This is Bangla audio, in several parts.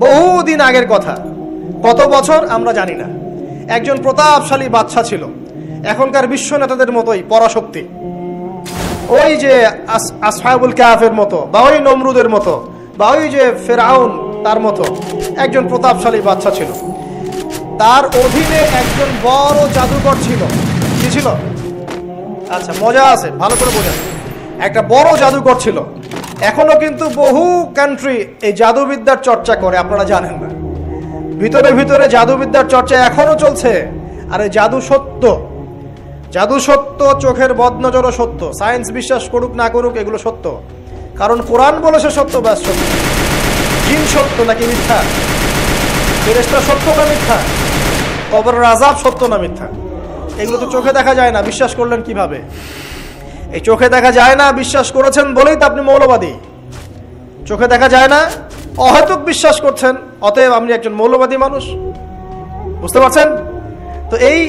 বহুদিন আগের কথা, কত বছর আমরা জানি না। একজন প্রতাপশালী বাদশা ছিল, এখনকার বিশ্ব নেতাদের মতোই পরাশক্তি, ওই যে আসহাবুল কাহফের মতো, বা ওই নমরুদের মতো, বা ওই যে ফেরাউন তার মতো একজন প্রতাপশালী বাদশা ছিল। তার অধীনে একজন বড় জাদুকর ছিল। কি ছিল? আচ্ছা, মজা আছে, ভালো করে বোঝেন। একটা বড় জাদুকর ছিল। এখনো কিন্তু বহু কান্ট্রি এই জাদুবিদ্যার চর্চা করে, আপনারা জানেন না। ভিতরে ভিতরে জাদুবিদ্যার চর্চা এখনো চলছে। আর এই জাদু সত্য, জাদু সত্য, চোখের বদনজরও সত্য। সায়েন্স বিশ্বাস করুক না করুক, এগুলো সত্য। কারণ কোরআন বলেছে সত্য, ব্যাস সত্য। জিন সত্য নাকি মিথ্যা? ফেরেশতা সত্য না মিথ্যা? কবরের আযাব সত্য না মিথ্যা? এগুলো তো চোখে দেখা যায় না, বিশ্বাস করলেন কিভাবে? এই চোখে দেখা যায় না বিশ্বাস করেছেন বলেই তো আপনি মৌলবাদী। চোখে দেখা যায় না, অহেতুক বিশ্বাস করছেন, অতএব আপনি একজন মৌলবাদী মানুষ। বুঝতে পারছেন তো? এই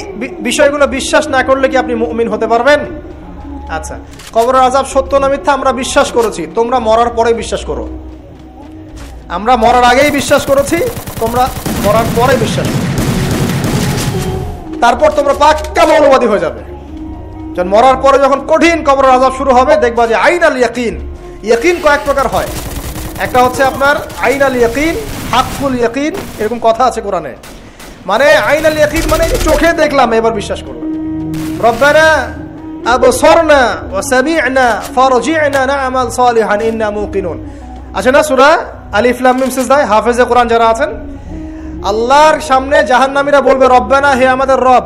বিষয়গুলো বিশ্বাস না করলে কি আপনি মুমিন হতে পারবেন? আচ্ছা, কবরের আযাব সত্য না মিথ্যা আমরা বিশ্বাস করেছি, তোমরা মরার পরে বিশ্বাস করো। আমরা মরার আগেই বিশ্বাস করেছি, তোমরা মরার পরে বিশ্বাস করো। তারপর তোমরা পাক্কা মৌলবাদী হয়ে যাবে। যখন মরার পরে যখন কঠিন কবরের আযাব শুরু হবে, দেখবা যে আইনাল ইয়াকিন। ইয়াকিন কয়েক প্রকার হয়। একটা হচ্ছে আপনার আইনাল ইয়াকিন, হাক্কুল ইয়াকিন, এরকম কথা আছে কোরআনে। মানে আইনাল ইয়াকিন মানে চোখে দেখলাম এবার বিশ্বাস করলাম। রব্বানা আবসারনা ওয়া সামি'না ফারজি'না না'মাল সালিহান ইন্না মুকিনুন। আছে না সূরা আলিফ লাম মিম সিজদা? হাফেজে কোরআন যারা আছেন, আল্লাহর সামনে জাহান্নামীরা বলবে, রব্বানা, হে আমাদের রব,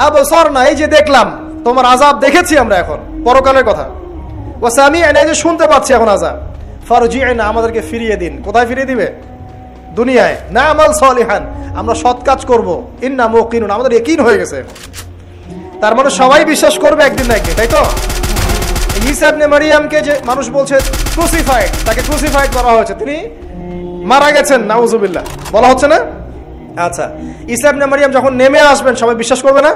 আবসারনা, এই যে দেখলাম, তোমার আযাব দেখেছি আমরা, এখন পরকালের কথা। ওয়া সামি'না, এই যে শুনতে পাচ্ছি এখন আযাব, ফারজি'না, আমাদেরকে ফিরিয়ে দিন। কোথায় ফিরিয়ে দিবে? দুনিয়ায়। না'মাল সালিহান, আমরা সৎ কাজ করব, ইন্না মুকিনুন, আমাদের ইয়াকিন হয়ে গেছে। তার মানে সবাই বিশ্বাস করবে একদিন না একদিন, তাই তো? ঈসা ইবনে মারইয়ামকে যে মানুষ বলছে ক্রুসিফাইড, তাকে ক্রুসিফাইড করা হয়েছে, তিনি মারা গেছেন, নাউজুবিল্লাহ, বলা হচ্ছে না? আচ্ছা, ঈসা ইবনে মারইয়াম যখন নেমে আসবেন সবাই বিশ্বাস করবে না?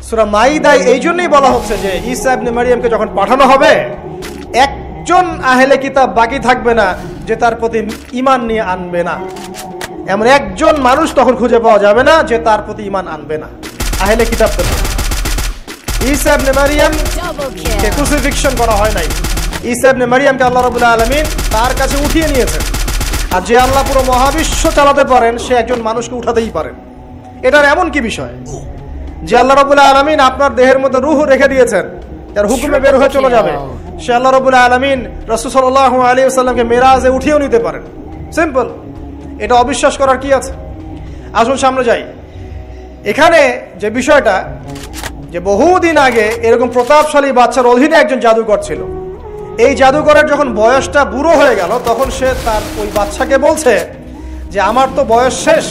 সূরা মাইদায় এই জন্যই বলা হচ্ছে যে ঈসা ইবনে মারইয়ামকে যখন পাঠানো হবে, একজন আহলে কিতাব বাকি থাকবে না যে তার প্রতি ঈমান নিয়ে আনবে না। এমন একজন মানুষ তখন খুঁজে পাওয়া যাবে না যে তার প্রতি ঈমান আনবে না আহলে কিতাবদের। ঈসা ইবনে মারইয়ামকে ক্রুসিফিকশন করা হয় নাই। ঈসা ইবনে মারইয়ামকে আল্লাহ রাব্বুল আলামিন তার কাছে উঠিয়ে নিয়েছেন। আর যে আল্লাহ পুরো মহাবিশ্ব চালাতে পারেন, সে একজন মানুষকে উঠাতেই পারেন। এটার এমন কি বিষয় যে আল্লাহ রাব্বুল আলামিন আপনার দেহের মধ্যে রূহ রেখে দিয়েছেন, যার হুকুমে বের হয়ে চলে যাবে, সে আল্লাহ রাব্বুল আলামিন রাসূল সাল্লাল্লাহু আলাইহি ওয়াসাল্লামকে মেরাজে উঠিয়েও নিতে পারেন। সিম্পল, এটা অবিশ্বাস করার কি আছে? আসুন সামনে যাই। এখানে যে বিষয়টা, যে বহুদিন আগে এরকম প্রতাপশালী বাদশার অধীনে একজন জাদুকর ছিল। এই জাদুকরের যখন বয়সটা বুড়ো হয়ে গেল, তখন সে তার ওই বাদশাকে বলছে যে আমার তো বয়স শেষ,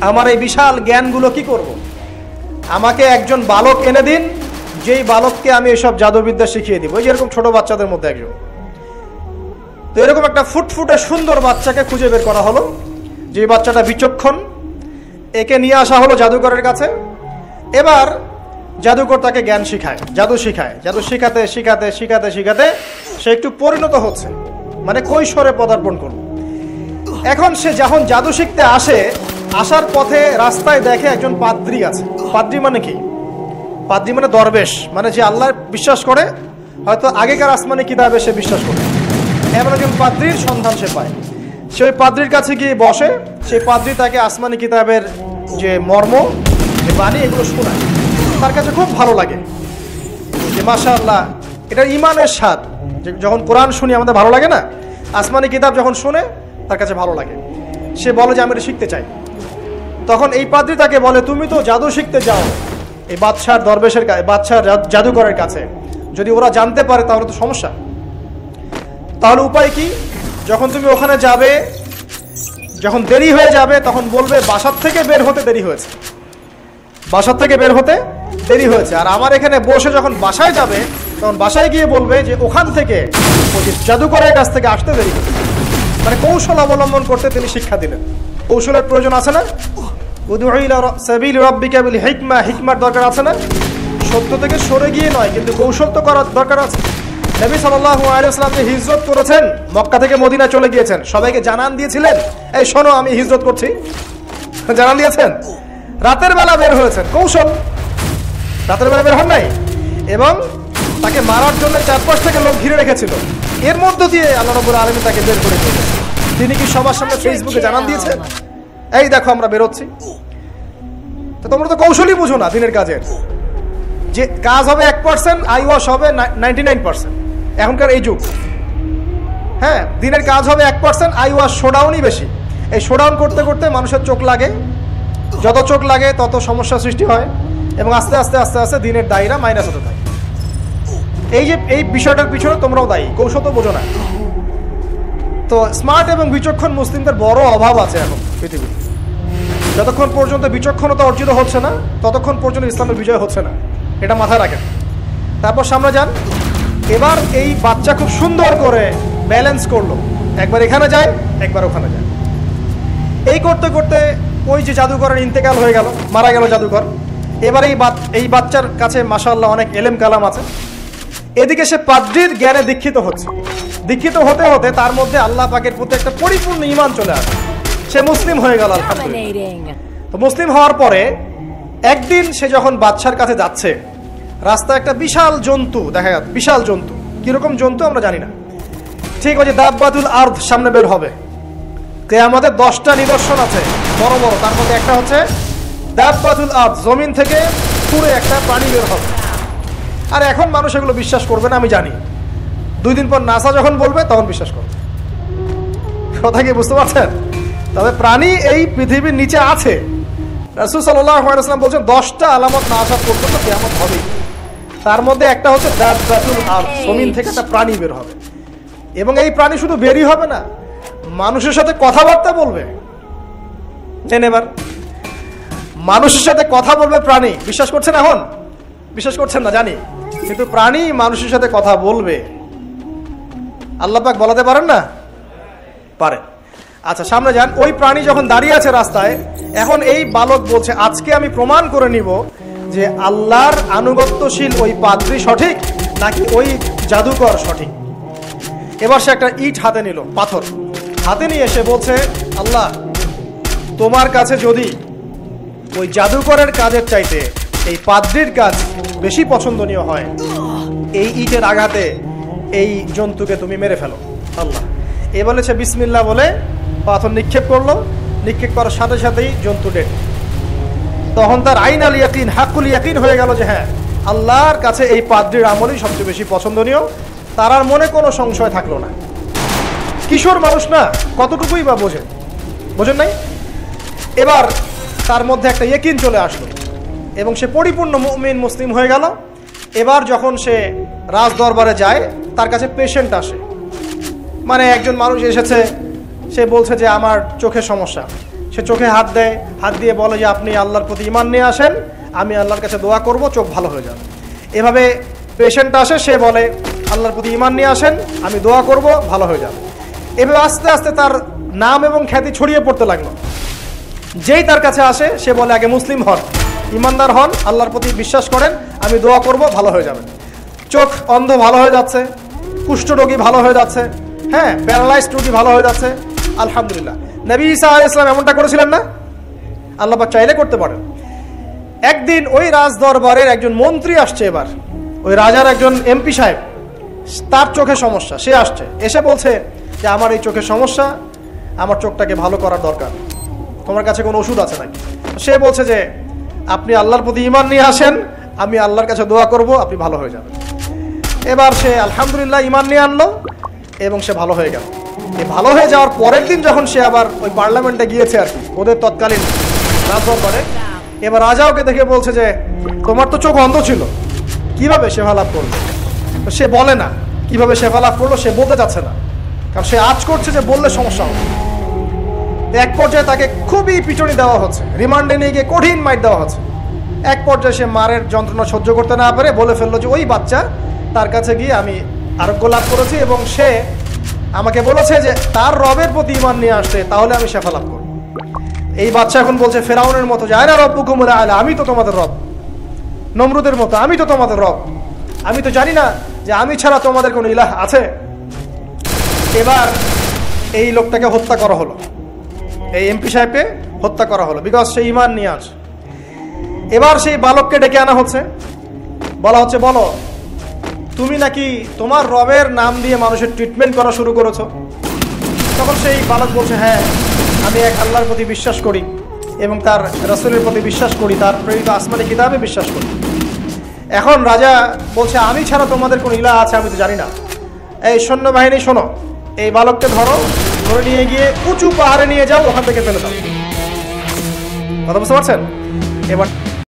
আমার এই বিশাল জ্ঞানগুলো কি করব? আমাকে একজন বালক এনে দিন, যেই বালককে আমি এসব জাদুবিদ্যা শিখিয়ে দিব। ওই যেরকম ছোট বাচ্চাদের মধ্যে একজন। তো এরকম একটা ফুটফুটে সুন্দর বাচ্চাকে খুঁজে বের করা হলো, যে বাচ্চাটা বিচক্ষণ। একে নিয়ে আসা হলো জাদুকরের কাছে। এবার জাদুকর তাকে জ্ঞান শিখায়, জাদু শিখায়। জাদু শিখাতে শিখাতে শিখাতে শিখাতে সে একটু পরিণত হচ্ছে, মানে কৈশোরে পদার্পণ করল। এখন সে যখন জাদু শিখতে আসে, আসার পথে রাস্তায় দেখে একজন পাদ্রী আছে। পাদ্রী মানে কি? পাদ্রী মানে দরবেশ, মানে যে আল্লাহ বিশ্বাস করে, হয়তো আগেকার আসমানি কিতাবে সে বিশ্বাস করে, এমন একজন পাদ্রীর সন্ধান সে পায়। সে ওই পাদ্রীর কাছে গিয়ে বসে। সেই পাদ্রী তাকে আসমানি কিতাবের যে মর্ম, যে বাণী, এগুলো শোনায়। তার কাছে খুব ভালো লাগে যে মাশাআল্লাহ, এটা ঈমানের স্বাদ। যখন কোরআন শুনি আমাদের ভালো লাগে না? আসমানি কিতাব যখন শুনে তার কাছে ভালো লাগে। সে বলে যে আমি এটা শিখতে চাই। তখন এই পাদ্রী তাকে বলে, তুমি তো জাদু শিখতে যাও এই বাদশার দরবেশের কাছে, বাদশার জাদুকরের কাছে, যদি ওরা জানতে পারে তাহলে তো সমস্যা। তাহলে উপায় কি? যখন তুমি ওখানে যাবে, যখন দেরি হয়ে যাবে, তখন বলবে বাসার থেকে বের হতে দেরি হয়েছে, বাসার থেকে বের হতে দেরি হয়েছে। আর আমার এখানে বসে যখন বাসায় যাবে, তখন বাসায় গিয়ে বলবে যে ওখান থেকে, ওই জাদুকরের কাছ থেকে আসতে দেরি হয়েছে। মানে কৌশল অবলম্বন করতে তিনি শিক্ষা দিলেন। কৌশলের প্রয়োজন আছে না? উদউ ইলা সাবিলি রাব্বিকা বিল হিকমা, হিকমার দরকার আছে না? সত্য থেকে সরে গিয়ে নয়, কিন্তু কৌশল তো করার দরকার আছে। নবী সাল্লাল্লাহু আলাইহি ওয়াসাল্লাম যে হিজরত করেছেন, মক্কা থেকে মদিনা চলে গিয়েছেন, সবাইকে জানান দিয়েছিলেন, এই শোনো আমি হিজরত করছি, জানান দিয়েছেন? রাতের বেলা বের হয়েছেন, কৌশল, রাতের বেলা বের হন নাই, এবং তাকে মারার জন্য 4-5 থেকে লোক ঘিরে রেখেছিল। এর মধ্য দিয়ে আল্লাহ রাব্বুল আলামিন তাকে বের করে দিয়েছেন। তিনি কি সবার সামনে ফেসবুকে জানান দিয়েছেন, এই দেখো আমরা বেরোচ্ছি? তো তোমরা তো কৌশলই বুঝো না দিনের কাজের, যে কাজ হবে 1%, আই ওয়াশ হবে 99%। এখনকার এই যুগ, হ্যাঁ, দিনের কাজ হবে 1%, আই ওয়াশ শোডাউনই বেশি। এই শোডাউন করতে করতে মানুষের চোখ লাগে, যত চোখ লাগে তত সমস্যা সৃষ্টি হয়, এবং আস্তে আস্তে আস্তে আস্তে দিনের দায়রা মাইনাস হতে থাকে। এই যে এই বিষয়টার পিছনে তোমরাও দায়ী, কৌশল তো বোঝো না। তো স্মার্ট এবং বিচক্ষণ মুসলিমদের বড় অভাব আছে এখন পৃথিবীতে। যতক্ষণ পর্যন্ত বিচক্ষণতা অর্জিত হচ্ছে না, ততক্ষণ পর্যন্ত ইসলামের বিজয় হচ্ছে না, এটা মাথায় রাখেন। তারপর সামনে যান। এবার এই বাচ্চা খুব সুন্দর করে ব্যালেন্স করলো, একবার এখানে যায়, একবার ওখানে যায়। এই করতে করতে ওই যে জাদুকরের ইন্তেকাল হয়ে গেল, মারা গেল জাদুকর। এবার এই বাচ্চার কাছে মাশাআল্লাহ অনেক এলেম কালাম আছে। এদিকে সে পাদ্রীর জ্ঞানে দীক্ষিত হচ্ছে। দীক্ষিত হতে হতে তার মধ্যে আল্লাহ পাকের প্রতি একটা পরিপূর্ণ ঈমান চলে আসে, সে মুসলিম হয়ে গেল আলহামদুলিল্লাহ। তো মুসলিম হওয়ার পরে একদিন সে যখন বাদশার কাছে যাচ্ছে, রাস্তায় একটা বিশাল জন্তু দেখা যাচ্ছে, বিশাল জন্তু, কিরকম জন্তু আমরা জানি না। ঠিক ওই যে দাব্বাতুল আরদ সামনে বের হবে, কিয়ামতের 10টা নিদর্শন আছে বড় বড়, তার মধ্যে একটা হচ্ছে দাব্বাতুল আরদ, জমিন থেকে পুরো একটা প্রাণী বের হবে। আর এখন মানুষ এগুলো বিশ্বাস করবে না আমি জানি, 2 দিন পর নাসা যখন বলবে তখন বিশ্বাস করবে। কথা কি বুঝতে পারছেন? তবে প্রাণী এই পৃথিবীর নিচে আছে। রাসূল সাল্লাল্লাহু আলাইহি ওয়াসাল্লাম বলছেন 10টা আলামত না আসা পর্যন্ত কিয়ামত হবে। তার মধ্যে একটা হচ্ছে দাব্বাতুল আরদ, জমিন থেকে একটা প্রাণী বের হবে, এবং এই প্রাণী শুধু বেরই হবে না, মানুষের সাথে কথাবার্তা বলবে। এবার মানুষের সাথে কথা বলবে প্রাণী। বিশ্বাস করছেন? এখন বিশ্বাস করছেন না জানি, কিন্তু প্রাণী মানুষের সাথে কথা বলবে। আল্লাহ পাক বলাতে পারেন না? পারেন। আচ্ছা সামনে যান। ওই প্রাণী যখন দাঁড়িয়ে আছে রাস্তায়, এখন এই বালক বলছে আজকে আমি প্রমাণ করে নিব যে আল্লাহর আনুগত্যশীল ওই পাদ্রী সঠিক নাকি ওই জাদুকর সঠিক। এবার সে একটা ইট হাতে নিল, পাথর হাতে নিয়ে এসে বলছে, আল্লাহ তোমার কাছে যদি ওই জাদুকরের কাজের চাইতে এই পাদ্রীর কাজ বেশি পছন্দনীয় হয়, এই ইটের আঘাতে এই জন্তুকে তুমি মেরে ফেলো আল্লাহ। এ বলেছে বিসমিল্লাহ বলে পাথর নিক্ষেপ করলো, নিক্ষেপ করার সাথে সাথেই জন্তু ডেড। তখন তার আইন আল ইয়াকিন, হাক্কুল ইয়াকিন হয়ে গেল যে হ্যাঁ আল্লাহর কাছে এই পাদ্রীর আমলই সবচেয়ে বেশি পছন্দনীয়। তার আর মনে কোনো সংশয় থাকলো না। কিশোর মানুষ না, কতটুকুই বা বোঝেন নাই? এবার তার মধ্যে একটা ইয়াকিন চলে আসলো এবং সে পরিপূর্ণ মুমিন মুসলিম হয়ে গেল। এবার যখন সে রাজ দরবারে যায়, তার কাছে পেশেন্ট আসে, মানে একজন মানুষ এসেছে, সে বলছে যে আমার চোখে সমস্যা। সে চোখে হাত দেয়, হাত দিয়ে বলে যে আপনি আল্লাহর প্রতি ঈমান নিয়ে আসেন, আমি আল্লাহর কাছে দোয়া করব, চোখ ভালো হয়ে যাবে। এভাবে পেশেন্ট আসে, সে বলে আল্লাহর প্রতি ঈমান নিয়ে আসেন, আমি দোয়া করব, ভালো হয়ে যাবে। এভাবে আস্তে আস্তে তার নাম এবং খ্যাতি ছড়িয়ে পড়তে লাগলো। যেই তার কাছে আসে সে বলে আগে মুসলিম হন, ইমানদার হন, আল্লাহর প্রতি বিশ্বাস করেন, আমি দোয়া করব, ভালো হয়ে যাবে। চোখ অন্ধ ভালো হয়ে যাচ্ছে, কুষ্ঠরোগী ভালো হয়ে যাচ্ছে, হ্যাঁ প্যারালাইজড রোগী ভালো হয়ে যাচ্ছে, আলহামদুলিল্লাহ। নবী ঈসা আলাইহিস সালাম এমনটা করেছিলেন না? আল্লাহ পাক চাইলে করতে পারেন। একদিন ওই রাজ দরবারের একজন মন্ত্রী আসছে, এবার ওই রাজার একজন এমপি সাহেব, তার চোখে সমস্যা, সে আসছে, এসে বলছে যে আমার এই চোখের সমস্যা, আমার চোখটাকে ভালো করার দরকার, তোমার কাছে কোনো ওষুধ আছে নাকি? সে বলছে যে আপনি আল্লাহর প্রতি ঈমান নিয়ে আসেন, আমি আল্লাহর কাছে দোয়া করব, আপনি ভালো হয়ে যাবেন। এবার সে আলহামদুলিল্লাহ ঈমান নিয়ে আনলো এবং সে ভালো হয়ে গেল। এই ভালো হয়ে যাওয়ার পরের দিন যখন সে আবার ওই পার্লামেন্টে গিয়েছে আর কি, ওদের তৎকালীন রাজদরবারে, এবার রাজা ওকে দেখে বলছে যে তোমার তো চোখ অন্ধ ছিল, কিভাবে সেবা লাভ করলো? সে বলে না কিভাবে সেবা লাভ করলো, সে বলতে চাচ্ছে না, কারণ সে আজ করছে যে বললে সমস্যা হবে। এক পর্যায়ে তাকে খুবই পিটুনি দেওয়া হচ্ছে, রিমান্ডে নিয়ে গিয়ে কঠিন মাইট দেওয়া হচ্ছে। এক পর্যায়ে সে মারের যন্ত্রণা সহ্য করতে না পারে বলে ফেললো যে ওই বাচ্চা, তার কাছে গিয়ে আমি আরোগ্য লাভ করেছি এবং সে আমাকে বলেছে যে তার রবের প্রতি ঈমান নিয়ে আসতে, তাহলে আমি শেফা লাভ করব। এই বাচ্চা এখন বলছে ফেরাউনের মতো যে আয়না রব্বুকুমুল আ'লা, আমি তো তোমাদের রব, নমরুদের মতো আমি তো তোমাদের রব, আমি তো জানি না যে আমি ছাড়া তোমাদের কোনো ইলাহ আছে? এবার এই লোকটাকে হত্যা করা হলো, এই এমপি সাহেবকে হত্যা করা হলো, বিকজ সে ঈমান নিয়ে আসে। এবার সেই বালককে ডেকে আনা হচ্ছে, বলা হচ্ছে বলো তুমি নাকি তোমার রবের নাম দিয়ে মানুষের ট্রিটমেন্ট করা শুরু করেছো? তখন সেই বালক বলছে হ্যাঁ, আমি এক আল্লাহর প্রতি বিশ্বাস করি এবং তার রাসূলের প্রতি বিশ্বাস করি, তার প্রেরিত আসমানি কিতাবে বিশ্বাস করি। এখন রাজা বলছে আমি ছাড়া তোমাদের কোন ইলাহ আছে আমি তো জানি না। এই সৈন্যবাহিনী শোনো, এই বালককে ধরো, ধরে নিয়ে গিয়ে উঁচু পাহাড়ে নিয়ে যাও, ওখান থেকে ফেলে দাও। কথা বুঝতে পারছেন? এবার